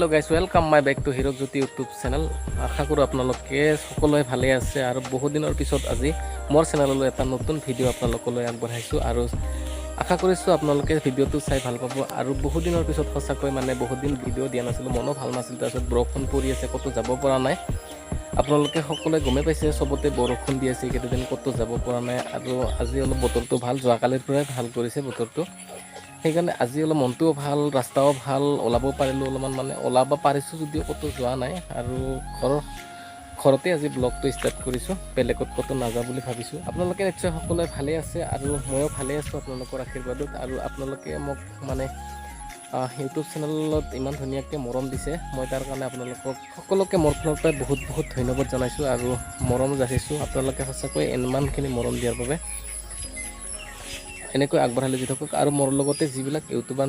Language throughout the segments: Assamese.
Hello' guys welcome my back to Hirak Jyoti YouTube channel. আশা কৰোঁ আপোনালোকে সকলোৱে ভালে আছে আৰু বহুত দিনৰ পিছত আজি মোৰ চেনেললৈ এটা নতুন ভিডিঅ' আপোনালোকলৈ আগবঢ়াইছোঁ আৰু আশা কৰিছোঁ আপোনালোকে ভিডিঅ'টো চাই ভাল পাব। আৰু বহুত দিনৰ পিছত সঁচাকৈ বহুত দিন ভিডিঅ' দিয়া নাছিলোঁ, মনো ভাল নাছিল। তাৰপিছত বৰষুণ পৰি আছে, ক'তো যাব পৰা নাই। আপোনালোকে সকলোৱে গমেই পাইছে, চবতে বৰষুণ দি আছে, এইকেইদিন ক'তো যাব পৰা নাই। আৰু আজি অলপ বতৰটো ভাল, যোৱাকালিৰ পৰাই ভাল কৰিছে বতৰটো। সেইকাৰণে আজি অলপ মনটোও ভাল, ৰাস্তাও ভাল, ওলাব পাৰিলোঁ অলপমান, ওলাব পাৰিছোঁ যদিও ক'তো যোৱা নাই। আৰু ঘৰতে আজি ব্লগটো ষ্টাৰ্ট কৰিছোঁ, বেলেগত ক'তো নাযাওঁ বুলি ভাবিছোঁ। আপোনালোকে নিশ্চয় সকলোৱে ভালেই আছে আৰু ময়ো ভালেই আছোঁ আপোনালোকৰ আশীৰ্বাদত। আৰু আপোনালোকে মোক ইউটিউব চেনেলত ইমান ধুনীয়াকৈ মৰম দিছে, মই তাৰ কাৰণে আপোনালোকক সকলোকে মোৰ ফালৰ পৰাই বহুত বহুত ধন্যবাদ জনাইছোঁ আৰু মৰম যাচিছোঁ। আপোনালোকে সঁচাকৈ ইমানখিনি মৰম দিয়াৰ বাবে এনেকৈ আগবঢ়াই লৈ যাই থাকক। আৰু মোৰ লগতে যিবিলাক ইউটিউবাৰ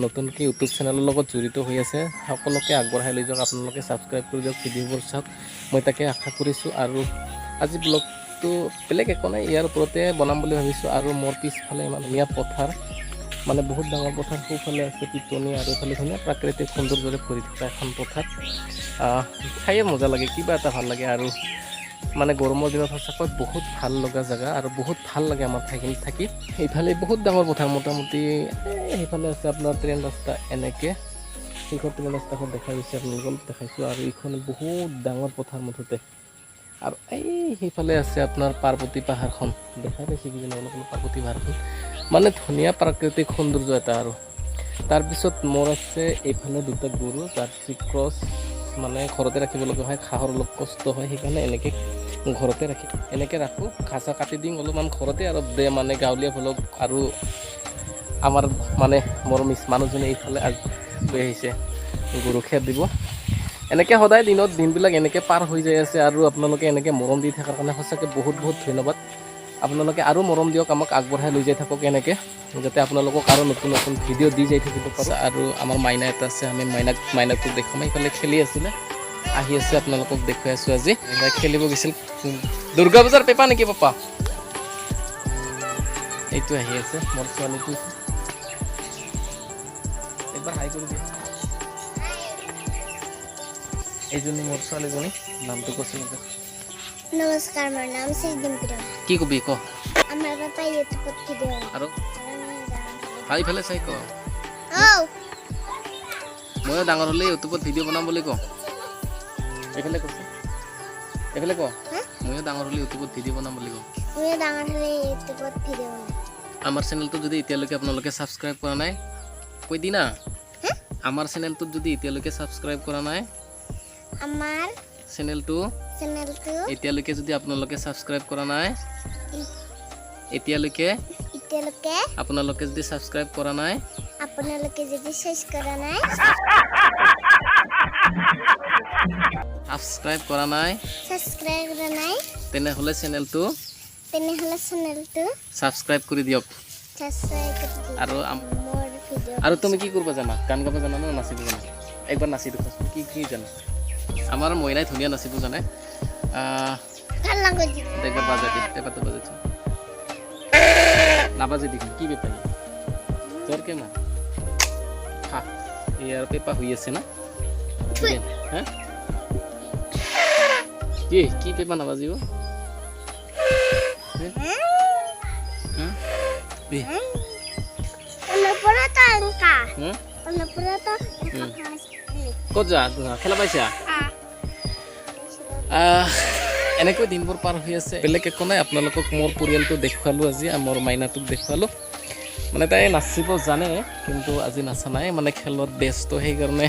নতুনকৈ ইউটিউব চেনেলৰ লগত জড়িত হৈ আছে, সকলোকে আগবঢ়াই লৈ যাওক। আপোনালোকে ছাবস্ক্ৰাইব কৰি যাওক, ভিডিঅ'বোৰ চাওক, মই তাকে আশা কৰিছোঁ। আৰু আজি ব্লগটো বেলেগ একো নাই, ইয়াৰ ওপৰতে বনাম বুলি ভাবিছোঁ। আৰু মোৰ পিছফালে ইমান ধুনীয়া পথাৰ, বহুত ডাঙৰ পথাৰ, সোঁফালে আছে পিটনি আৰু এইফালে ধুনীয়া প্ৰাকৃতিক সৌন্দৰ্যৰে ভৰি থকা এখন পথাৰ। খায়ে মজা লাগে, কিবা এটা ভাল লাগে। আৰু গৰমৰ দিনত সঁচাকৈ বহুত ভাল লগা জেগা আৰু বহুত ভাল লাগে আমাৰ ঠাইখিনিত থাকি। সেইফালে বহুত ডাঙৰ পথাৰ, মোটামুটি সেইফালে আছে আপোনাৰ ট্ৰেইন ৰাস্তা, এনেকৈ সেইখন ট্ৰেইন ৰাস্তাখন দেখাই গৈছে, আপোনালোকক দেখাইছোঁ। আৰু এইখন বহুত ডাঙৰ পথাৰ মুঠতে। আৰু সেইফালে আছে আপোনাৰ পাৰ্বতী পাহাৰখন, দেখাই পাইছে কিজানি অলপ পাৰ্বতী পাহাৰখন, ধুনীয়া প্ৰাকৃতিক সৌন্দৰ্য এটা। আৰু তাৰপিছত মোৰ আছে এইফালে দুটা গৰু, জাৰ্চি ক্ৰছ, ঘৰতে ৰাখিব লগা হয়, ঘাঁহৰ অলপ কষ্ট হয়, সেইকাৰণে ঘৰতে এনেকৈ ৰাখোঁ। ঘাঁহ চাহ কাটি দিওঁ অলপমান ঘৰতে, আৰু গাঁৱলীয়া ফলক। আৰু আমাৰ মোৰ মানুহজনে এইফালে লৈ আহিছে গৰু খেৰ দিব। এনেকৈ সদায় দিনবিলাক এনেকৈ পাৰ হৈ যাই আছে। আৰু আপোনালোকে এনেকৈ মৰম দি থকাৰ কাৰণে সঁচাকৈ বহুত বহুত ধন্যবাদ। আপোনালোকে আৰু মৰম দিয়ক, আমাক আগবঢ়াই লৈ যাই থাকক এনেকৈ, যাতে আপোনালোকক আৰু নতুন নতুন ভিডিঅ' দি যাই থাকিব পাৰোঁ। আৰু আমাৰ মাইনা এটা আছে, আমি মাইনাটোক দেখুৱাম। এইফালে খেলি আছিলে, আহি আছে, আপোনালোকক দেখুৱাই আছোঁ। আজি খেলিব গৈছিল। দুৰ্গা পূজাৰ পেপা নেকি পাপা? এইটো আহি আছে মোৰ ছোৱালীটো, একবাৰ হাই কৰি দিয়া। এইজনী মোৰ ছোৱালীজনী, নামটো কৈছিল। নমস্কাৰ, মোৰ নাম শ্ৰীদিম্পী। কি কবি ক? আমাৰ পাপা ইউটিউবত ভিডিঅ' আৰু ইফালে চাই ক, ময়ো ডাঙৰ হ'লে ইউটিউবত ভিডিঅ' বনাম বুলি ক। এইফালে কৈছে, এইফালে ক, ময়ো ডাঙৰ হ'লে ইউটিউবত ভিডিঅ' বনাম বুলি ক। ময়ো ডাঙৰ হ'লে ইউটিউবত ভিডিঅ' বনাম। আমাৰ চেনেলটো যদি এতিয়ালৈকে আপোনালোকে ছাবস্ক্ৰাইব কৰা নাই, কৈ দি না। আমাৰ চেনেলটোত যদি এতিয়ালৈকে ছাবস্ক্ৰাইব কৰা নাই, আমাৰ চেনেলটো এতিয়ালৈকে যদি আপোনালোকে ছাবস্ক্ৰাইব কৰা নাই, এতিয়ালৈকে আপোনালোকে যদি ছাবস্ক্ৰাইব কৰা নাই, ছাবস্ক্ৰাইব কৰা নাই, তেনেহ'লে চেনেলটো ছাবস্ক্ৰাইব কৰি দিয়ক। আৰু তুমি কি কৰিব জানা? গান গাব জানা নে নাচিব জানা? একবাৰ নাচি দেখুৱাচোন, কি জানা? আমাৰ মইনাই ধুনীয়া নাচিব জানে। একবাৰ বাজাই দি, পেপাৰটো বাজাইছোঁ, নাবাজে দেখোন, কি পেপা? জোৰকে মাৰ, হা। এই আৰু পেপা হৈ আছে না, হা? কি পেপা নাবাজিব? ক'ত যা খেলা পাইছা? এনেকৈ দিনবোৰ পাৰ হৈ আছে, বেলেগ একো নাই। আপোনালোকক মোৰ পৰিয়ালটো দেখুৱালোঁ আজি, মোৰ মাইনাটোক দেখুৱালোঁ। তাই নাচিব জানে, কিন্তু আজি নাচা নাই, খেলত ব্যস্ত, সেইকাৰণে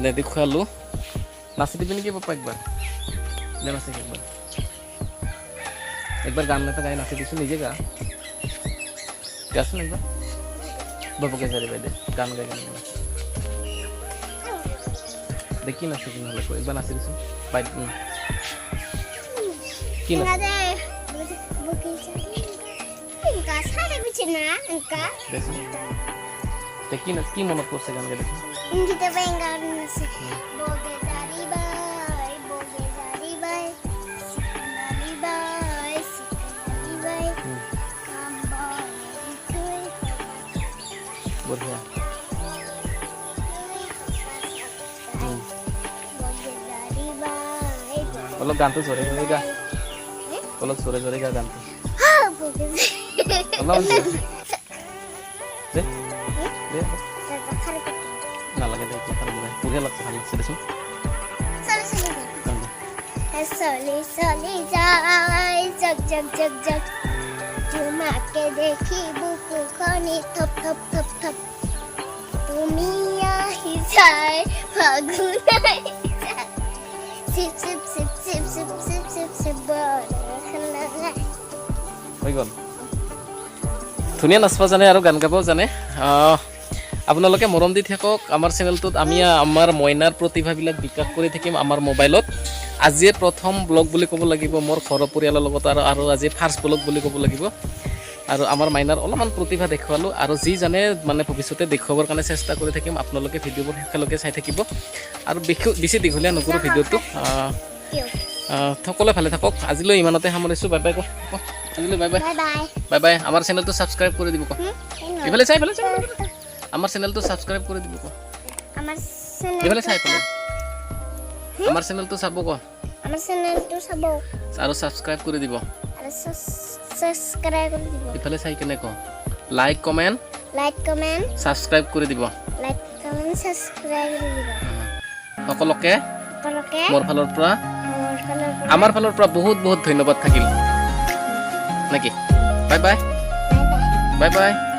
নেদেখুৱালোঁ। নাচি দিবি নেকি পাপা? একবাৰ নাচি একবাৰ গান এটা গাই নাচি দিছোঁ, নিজে গা গাচোন একবাৰ। বাবুকে চাৰি বাইদেউ গান গাই দেখি নাচি নহ'লে একবাৰ নাচি দিছোঁ বাইদেউ। কি কি মনত পৰিছে গান গাই দেখি? বঢ়িয়া। অলপ গানটো জোৰে জোৰে গা অলপ জোৰে জোৰে গা গানটো অলপ দে দে নালাগে দে একো খালি নাই বঢ়িয়া লাগছে ভাল লাগছে দেচোন চলি চলি যায় জগ জগ জগ জগ তোমাকে দেখি বুকুখনি থপ থপ থপ থপ তুমি আহি যায় ফাগুন আহি যায় চিপ চিপ চিপ চিপ চিপ চিপ চিপ চিপ হৈ গ'ল ধুনীয়া নাচবা জানে আৰু গান গাবও জানে আপোনালোকে মৰম দি থাকক আমাৰ চেনেলটোত আমি আমাৰ মইনাৰ প্ৰতিভাবিলাক বিকাশ কৰি থাকিম আমাৰ মোবাইলত আজিয়ে প্ৰথম ব্লগ বুলি ক'ব লাগিব মোৰ ঘৰৰ পৰিয়ালৰ লগত আৰু আজি ফাৰ্ষ্ট ব্লগ বুলি ক'ব লাগিব আৰু আমাৰ মাইনাৰ অলপমান প্ৰতিভা দেখুৱালোঁ আৰু যি জানে মানে ভৱিষ্যতে দেখুৱাবৰ কাৰণে চেষ্টা কৰি থাকিম আপোনালোকে ভিডিঅ'বোৰ শেষলৈকে চাই থাকিব আৰু বেছি দীঘলীয়া নকৰোঁ ভিডিঅ'টো সকলোৱে ভালে থাকক আজিলৈ ইমানতে সামৰিছোঁ বাই বাই আজিলৈ bye bye bye bye bye bye আমাৰ চেনেলটো ছাবস্ক্ৰাইব কৰি দিব এইফালে চাই আমাৰ চেনেলটো ছাবস্ক্ৰাইব কৰি দিব আমাৰ এইফালে চাই পেলাই আমাৰ চেনেলটো চাব আমাৰ চেনেলটো চাব আৰু ছাবস্ক্ৰাইব কৰি দিব আৰু সাবস্ক্ৰাইব কৰি দিব ইফালে চাই কেনে লাইক কমেণ্ট ছাবস্ক্ৰাইব কৰি দিব লাইক কমেন্ট সাবস্ক্ৰাইব কৰি দিব সকলোকে সকলোকে মোৰ ফালৰ পৰা মোৰ ফালৰ পৰা আমাৰ ফালৰ পৰা বহুত বহুত ধন্যবাদ থাকিল নেকি bye bye bye bye bye bye